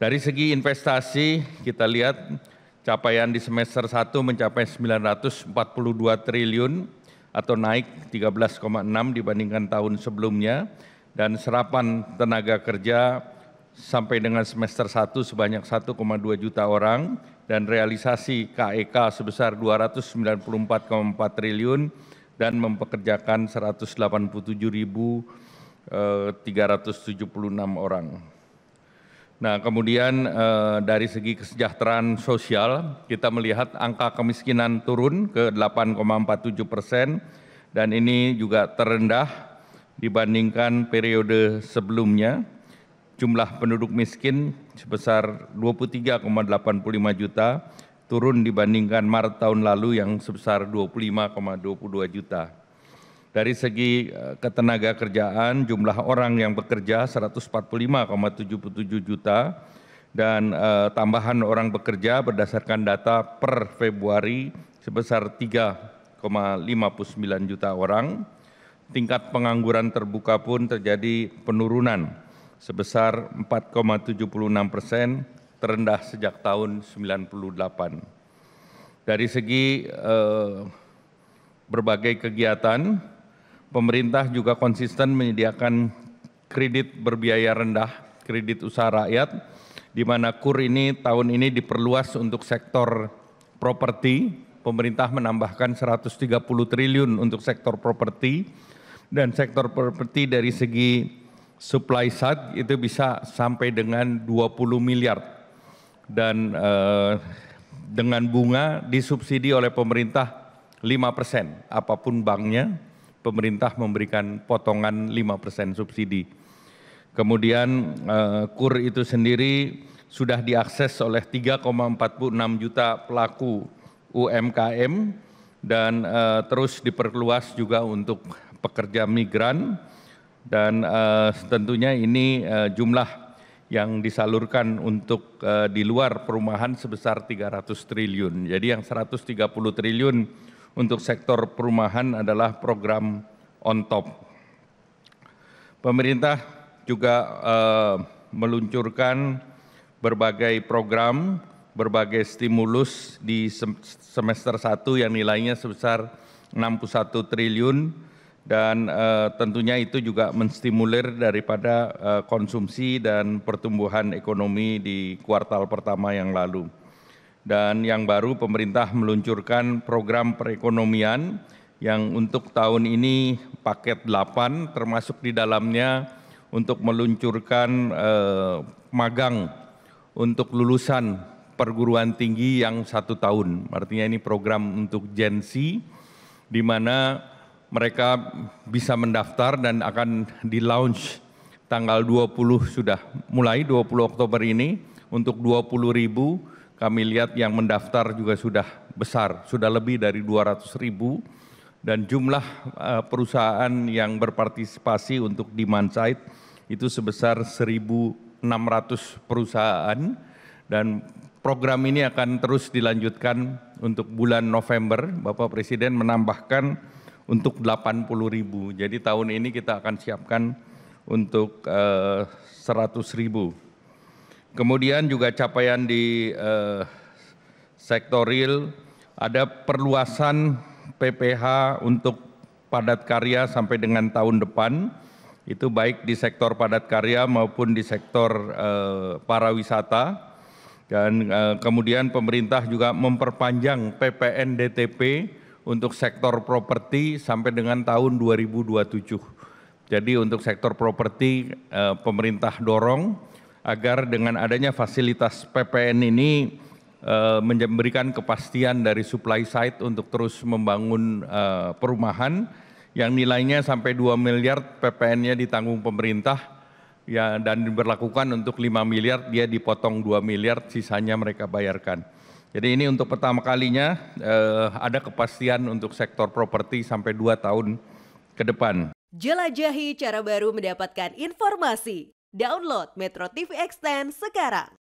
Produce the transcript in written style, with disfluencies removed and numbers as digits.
Dari segi investasi, kita lihat capaian di semester 1 mencapai 942 triliun atau naik 13,6 dibandingkan tahun sebelumnya, dan serapan tenaga kerja sampai dengan semester 1 sebanyak 1,2 juta orang, dan realisasi KEK sebesar 294,4 triliun dan mempekerjakan 187.376 orang. Nah, kemudian dari segi kesejahteraan sosial, kita melihat angka kemiskinan turun ke 8,47%, dan ini juga terendah dibandingkan periode sebelumnya. Jumlah penduduk miskin sebesar 23,85 juta, turun dibandingkan Maret tahun lalu yang sebesar 25,22 juta. Dari segi ketenaga kerjaan, jumlah orang yang bekerja 145,77 juta, dan tambahan orang bekerja berdasarkan data per Februari sebesar 3,59 juta orang. Tingkat pengangguran terbuka pun terjadi penurunan sebesar 4,76%, terendah sejak tahun 98. Dari segi berbagai kegiatan, pemerintah juga konsisten menyediakan kredit berbiaya rendah, kredit usaha rakyat, di mana KUR ini tahun ini diperluas untuk sektor properti. Pemerintah menambahkan 130 triliun untuk sektor properti, dan sektor properti dari segi supply side itu bisa sampai dengan 20 miliar, dan dengan bunga disubsidi oleh pemerintah 5%, apapun banknya, pemerintah memberikan potongan 5% subsidi. Kemudian KUR itu sendiri sudah diakses oleh 3,46 juta pelaku UMKM, dan terus diperluas juga untuk pekerja migran, dan tentunya ini jumlah yang disalurkan untuk di luar perumahan sebesar 300 triliun. Jadi yang 130 triliun untuk sektor perumahan adalah program on top. Pemerintah juga meluncurkan berbagai program, berbagai stimulus di semester 1 yang nilainya sebesar 61 triliun, dan tentunya itu juga menstimulir daripada konsumsi dan pertumbuhan ekonomi di kuartal pertama yang lalu. Dan yang baru, pemerintah meluncurkan program perekonomian yang untuk tahun ini paket 8, termasuk di dalamnya untuk meluncurkan magang untuk lulusan perguruan tinggi yang 1 tahun. Artinya ini program untuk Gen Z, di mana mereka bisa mendaftar dan akan di-launch tanggal 20, sudah mulai 20 Oktober ini untuk 20.000. Kami lihat yang mendaftar juga sudah besar, sudah lebih dari 200.000, dan jumlah perusahaan yang berpartisipasi untuk demand side itu sebesar 1.600 perusahaan, dan program ini akan terus dilanjutkan untuk bulan November. Bapak Presiden menambahkan untuk 80.000, jadi tahun ini kita akan siapkan untuk 100.000. Kemudian juga capaian di sektor real, ada perluasan PPH untuk padat karya sampai dengan tahun depan, itu baik di sektor padat karya maupun di sektor pariwisata. Dan kemudian pemerintah juga memperpanjang PPN DTP untuk sektor properti sampai dengan tahun 2027. Jadi untuk sektor properti pemerintah dorong agar dengan adanya fasilitas PPN ini memberikan kepastian dari supply side untuk terus membangun perumahan yang nilainya sampai 2 miliar PPN-nya ditanggung pemerintah, ya, dan diberlakukan untuk 5 miliar, dia dipotong 2 miliar, sisanya mereka bayarkan. Jadi ini untuk pertama kalinya ada kepastian untuk sektor properti sampai 2 tahun ke depan. Jelajahi cara baru mendapatkan informasi. Download Metro TV Extend sekarang.